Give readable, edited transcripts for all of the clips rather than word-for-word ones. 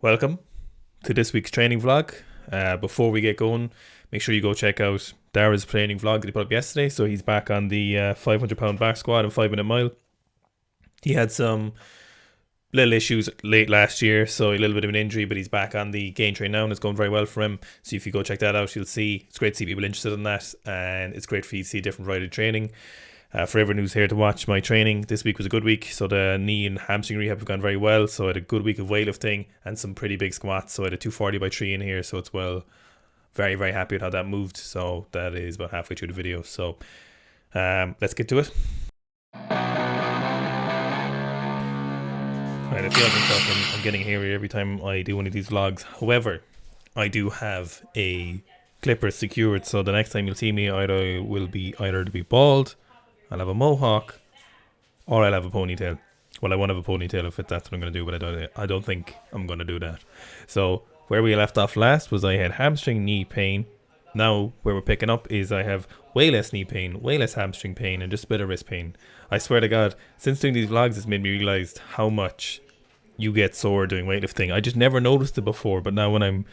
Welcome to this week's training vlog. Before we get going, make sure you go check out Dara's training vlog that he put up yesterday. So he's back on the 500 pound back squat and 5 minute mile. He had some little issues late last year, so a little bit of an injury, but he's back on the gain train now and it's going very well for him. So if you go check that out, you'll see it's great to see people interested in that, and it's great for you to see different variety of training. For everyone who's here to watch my training, this week was a good week. So the knee and hamstring rehab have gone very well. So I had a good week of weightlifting and some pretty big squats. So I had a 240 by 3 in here. So it's very, very happy with how that moved. So that is about halfway through the video. So let's get to it. Right, I feel like I'm getting hairy every time I do one of these vlogs. However, I do have a clipper secured. So the next time you'll see me, either to be bald, I'll have a mohawk, or I'll have a ponytail. Well, I won't have a ponytail if that's what I'm going to do, but I don't think I'm going to do that. So where we left off last was I had hamstring knee pain. Now where we're picking up is I have way less knee pain, way less hamstring pain, and just a bit of wrist pain. I swear to God, since doing these vlogs, it's made me realize how much you get sore doing weightlifting. I just never noticed it before, but now when I'm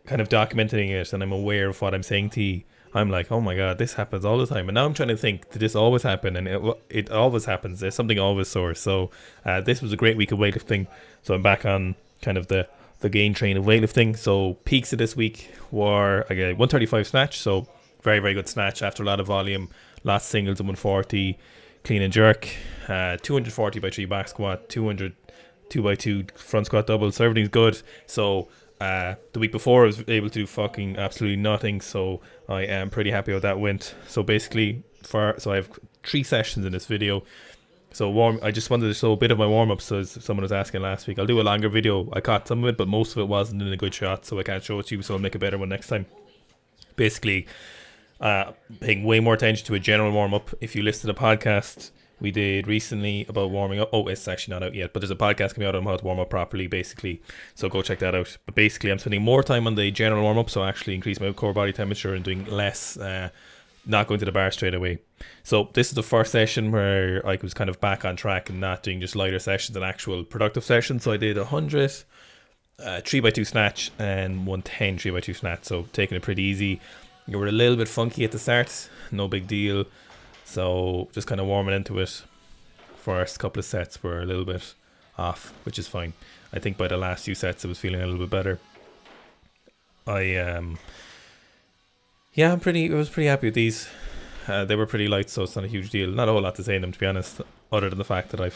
kind of documenting it and I'm aware of what I'm saying to you, I'm like, oh my God, this happens all the time. And now I'm trying to think, did this always happen? And it always happens. There's something always sore. So this was a great week of weightlifting. So I'm back on kind of the gain train of weightlifting. So peaks of this week were 135 snatch. So very, very good snatch after a lot of volume. Lots of singles and 140. Clean and jerk. 240 by 3 back squat. 200 2 by 2 front squat double. So everything's good. So the week before I was able to do fucking absolutely nothing, so I am pretty happy how that went. So basically, I have 3 sessions in this video. So I just wanted to show a bit of my warm up. So as someone was asking last week, I'll do a longer video. I caught some of it, but most of it wasn't in a good shot, so I can't show it to you. So I'll make a better one next time. Basically, paying way more attention to a general warm up. If you listen to the podcast we did recently about warming up. Oh, it's actually not out yet, but there's a podcast coming out on how to warm up properly, basically. So go check that out. But basically, I'm spending more time on the general warm up, so I actually increase my core body temperature and doing less, not going to the bar straight away. So this is the first session where I was kind of back on track and not doing just lighter sessions and actual productive sessions. So I did 100 3 by 2 snatch and 110 3 by 2 snatch. So taking it pretty easy. You were a little bit funky at the start, no big deal. So just kind of warming into it. First couple of sets were a little bit off, which is fine. I think by the last few sets I was feeling a little bit better. I was pretty happy with these. They were pretty light, so it's not a huge deal. Not a whole lot to say in them, to be honest, other than the fact that I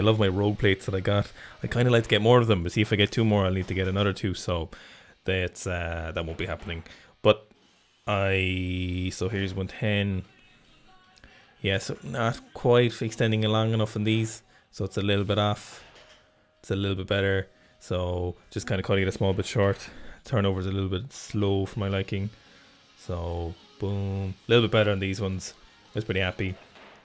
love my rogue plates that I got. I kind of like to get more of them, but see if I get 2 more, I'll need to get another 2. So that won't be happening. But so here's 110. Yeah, so not quite extending it long enough in these, so it's a little bit off. It's a little bit better, so just kind of cutting it a small bit short. Turnover's a little bit slow for my liking, so boom, a little bit better on these ones. I was pretty happy.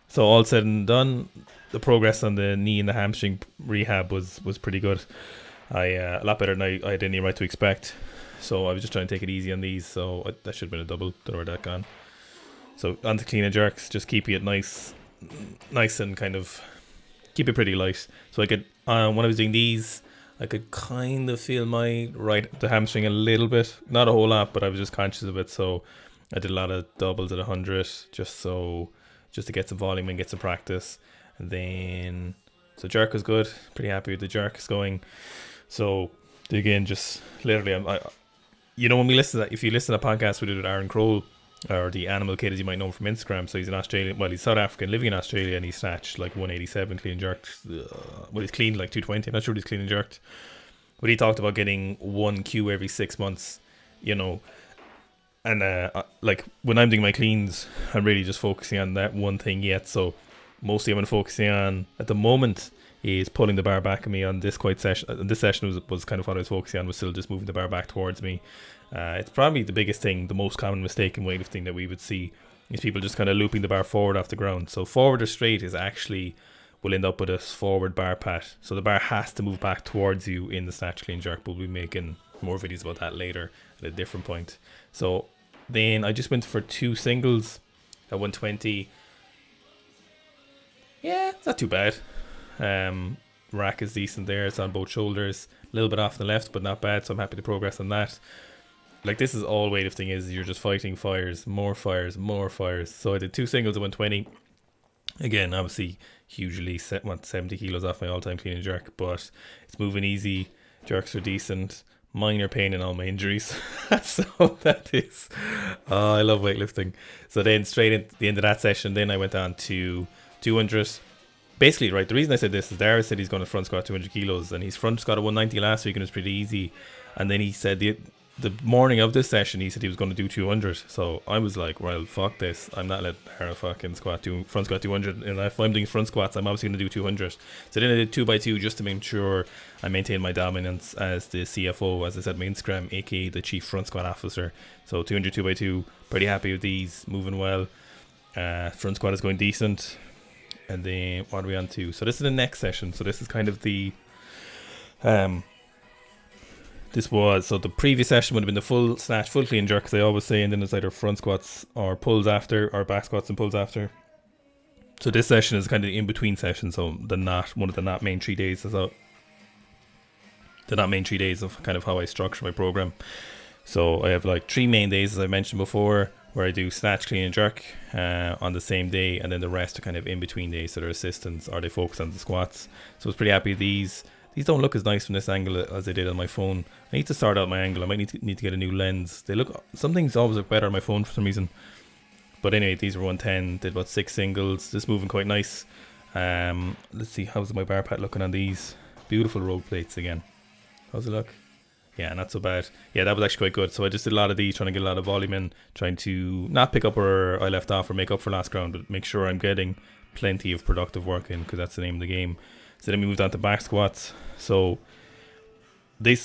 So all said and done, the progress on the knee and the hamstring rehab was pretty good. A lot better than I had any right to expect. So I was just trying to take it easy on these, so that should have been a double. Don't know where that gone. So on the clean and jerks, just keeping it nice and kind of keep it pretty light. So I could, when I was doing these, I could kind of feel the hamstring a little bit, not a whole lot, but I was just conscious of it. So I did a lot of doubles at 100, just to get some volume and get some practice. And then, so jerk was good, pretty happy with the jerks going. So again, just literally, when if you listen to podcasts we did with Aaron Kroll, or the Animal Kid, as you might know him from Instagram. So he's an Australian, he's South African, living in Australia, and he snatched like 187 clean and jerked. He's cleaned like 220. I'm not sure what he's clean and jerked. But he talked about getting 1 Q every 6 months, and like when I'm doing my cleans, I'm really just focusing on that one thing yet. So mostly I'm focusing on, at the moment, is pulling the bar back at me on this session. This session was kind of what I was focusing on, was still just moving the bar back towards me. It's probably the biggest thing, the most common mistake in weightlifting that we would see is people just kind of looping the bar forward off the ground. So forward or straight will end up with a forward bar pat. So the bar has to move back towards you in the snatch clean jerk. But we'll be making more videos about that later at a different point. So then I just went for 2 singles at 120. Yeah, it's not too bad. rack is decent there. It's on both shoulders. A little bit off the left, but not bad. So I'm happy to progress on that. Like, this is all weightlifting is. You're just fighting fires, more fires, more fires. So I did 2 singles at 120. Again, obviously, hugely 70 kilos off my all-time clean and jerk, but it's moving easy. Jerks are decent. Minor pain in all my injuries. So that is, I love weightlifting. So then straight at the end of that session, then I went on to 200. Basically, right, the reason I said this is Dara said he's going to front squat 200 kilos, and he's front squat at 190 last week, and it was pretty easy. And then he said the morning of this session, he said he was going to do 200. So I was like, well, fuck this. I'm not letting Dara fucking front squat 200. And if I'm doing front squats, I'm obviously going to do 200. So then I did 2x2 just to make sure I maintain my dominance as the CFO, as I said, my Instagram, aka the Chief Front Squat Officer. So 200 2x2, pretty happy with these, moving well. Front squat is going decent. And then what are we on to? So this is the next session. So this is kind of the so the previous session would have been the full snatch, full clean jerk, as I always say, and then it's either front squats or pulls after, or back squats and pulls after. So this session is kind of the in-between session, so one of the not main 3 days. So the not main 3 days of kind of how I structure my program. So I have like 3 main days, as I mentioned before, where I do snatch, clean and jerk on the same day, and then the rest are kind of in-between days, so they're assistants or they focus on the squats. So I was pretty happy with these. These don't look as nice from this angle as they did on my phone. I need to sort out my angle. I might need to get a new lens. Some things always look better on my phone for some reason. But anyway, these were 110. Did about 6 singles. This moving quite nice. Let's see, how's my bar pad looking on these? Beautiful rogue plates again. How's it look? Yeah, not so bad. Yeah, that was actually quite good. So I just did a lot of these, trying to get a lot of volume in, trying to not pick up where I left off or make up for last round, but make sure I'm getting plenty of productive work in, because that's the name of the game. So then we moved on to back squats. So the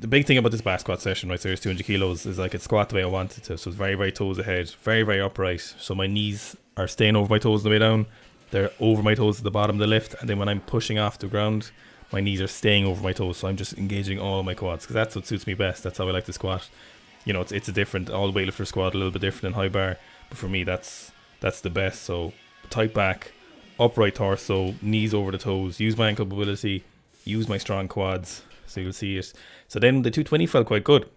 big thing about this back squat session, right, so it's 200 kilos, is I could squat the way I wanted to. So it's very, very toes ahead, very, very upright. So my knees are staying over my toes on the way down. They're over my toes at the bottom of the lift. And then when I'm pushing off the ground, my knees are staying over my toes. So I'm just engaging all of my quads, because that's what suits me best. That's how I like to squat. You know, it's a different, all weightlifters squat a little bit different than high bar. But for me, that's the best. So tight back, upright torso, knees over the toes, use my ankle mobility, use my strong quads, so you'll see it. So then the 220 felt quite good,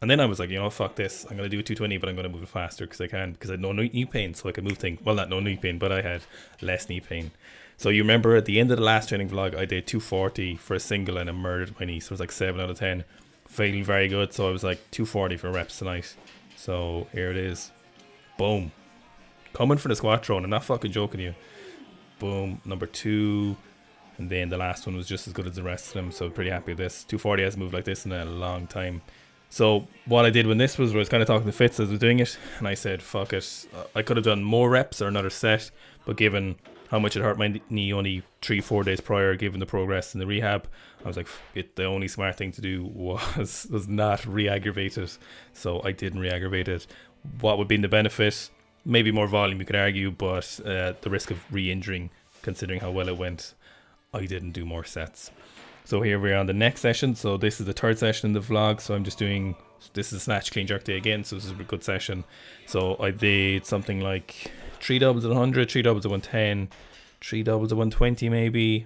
and then I was like, you know, fuck this, I'm going to do a 220, but I'm going to move it faster because I can, because I had no knee pain, so I could move things. Well, not no knee pain, but I had less knee pain. So you remember at the end of the last training vlog, I did 240 for a single and I murdered my knee, so it was like 7 out of 10, feeling very good. So I was like 240 for reps tonight. So here it is, boom, coming for the squat throne. I'm not fucking joking you. Boom, number 2, and then the last one was just as good as the rest of them, so pretty happy with this. 240 hasn't moved like this in a long time. So what I did when this was, I was kind of talking to Fitz as I was doing it, and I said, fuck it, I could have done more reps or another set, but given how much it hurt my knee only 3-4 days prior, given the progress in the rehab, I was like, the only smart thing to do was not re-aggravate it. So I didn't re-aggravate it. What would be the benefit? Maybe more volume, you could argue, but the risk of re-injuring, considering how well it went, I didn't do more sets. So here we are on the next session. So this is the 3rd session in the vlog. So I'm just doing, this is snatch, clean, jerk day again. So this is a good session. So I did something like 3 doubles at 100, 3 doubles at 110, 3 doubles at 120 maybe,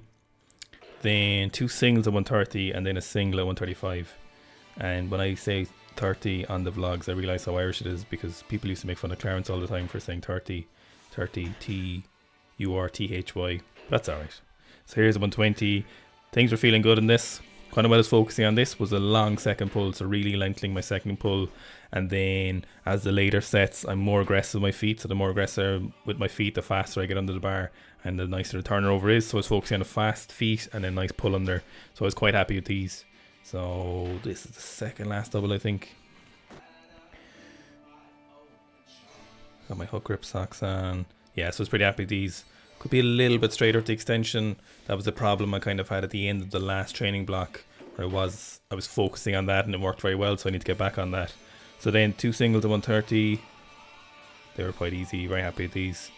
then 2 singles at 130, and then a single at 135. And when I say 30 on the vlogs, I realise how Irish it is, because people used to make fun of Clarence all the time for saying 30 T-U-R-T-H-Y. That's alright. So here's a 120. Things were feeling good in this. Kind of what I was focusing on this was a long second pull, so really lengthening my second pull. And then as the later sets, I'm more aggressive with my feet. So the more aggressive with my feet, the faster I get under the bar and the nicer the turnover is. So I was focusing on the fast feet and then nice pull under. So I was quite happy with these. So this is the second last double, I think. Got my hook grip socks on. Yeah, so I was pretty happy with these. Could be a little bit straighter with the extension. That was the problem I kind of had at the end of the last training block, where I was focusing on that and it worked very well, so I need to get back on that. So then 2 singles at 130. They were quite easy, very happy with these.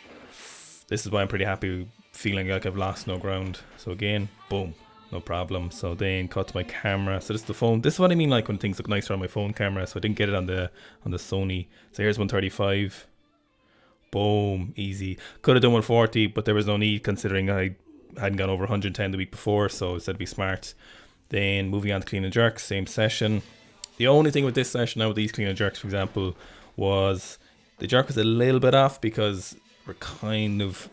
This is why I'm pretty happy, feeling like I've lost no ground. So again, boom, no problem. So then cut to my camera. So this is the phone. This is what I mean, like when things look nicer on my phone camera. So I didn't get it on the Sony. So here's 135. Boom, easy. Could have done 140, but there was no need, considering I hadn't gone over 110 the week before, so I said to be smart. Then moving on to clean and jerks, same session. The only thing with this session now with these clean and jerks, for example, was the jerk was a little bit off because we're kind of,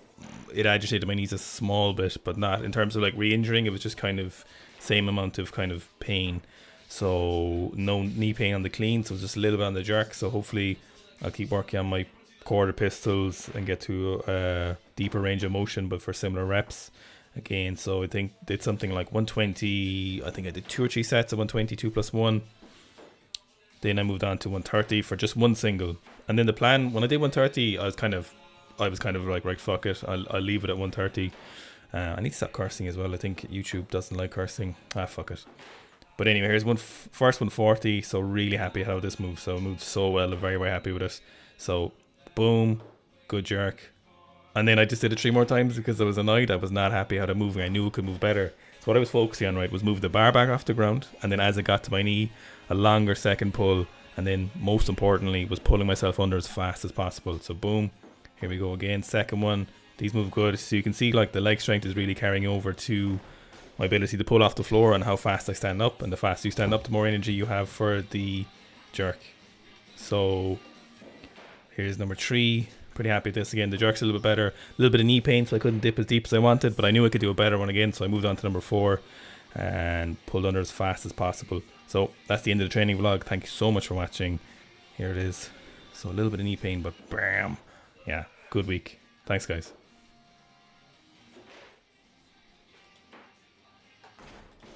it agitated my knees a small bit, but not in terms of like re-injuring. It was just kind of same amount of kind of pain. So no knee pain on the clean, so it was just a little bit on the jerk. So hopefully I'll keep working on my quarter pistols and get to a deeper range of motion, but for similar reps again. So I think did something like 120. I think I did 2 or 3 sets of 120 2+1. Then I moved on to 130 for just one single. And then the plan when I did 130, I was kind of like, right, fuck it, I'll leave it at 130. I need to stop cursing as well. I think YouTube doesn't like cursing. Fuck it. But anyway, here's first 140. So really happy how this moved. So it moved so well. I'm very, very happy with it. So boom, good jerk. And then I just did it 3 more times because I was annoyed. I was not happy how it moving. I knew it could move better. So what I was focusing on, right, was move the bar back off the ground. And then as it got to my knee, a longer second pull. And then most importantly was pulling myself under as fast as possible. So boom, here we go again. Second one. These move good. So you can see like the leg strength is really carrying over to my ability to pull off the floor and how fast I stand up. And the faster you stand up, the more energy you have for the jerk. So here's number 3. Pretty happy with this again. The jerk's a little bit better. A little bit of knee pain, so I couldn't dip as deep as I wanted, but I knew I could do a better one again, so I moved on to number 4 and pulled under as fast as possible. So that's the end of the training vlog. Thank you so much for watching. Here it is. So a little bit of knee pain, but bam. Yeah, good week. Thanks, guys.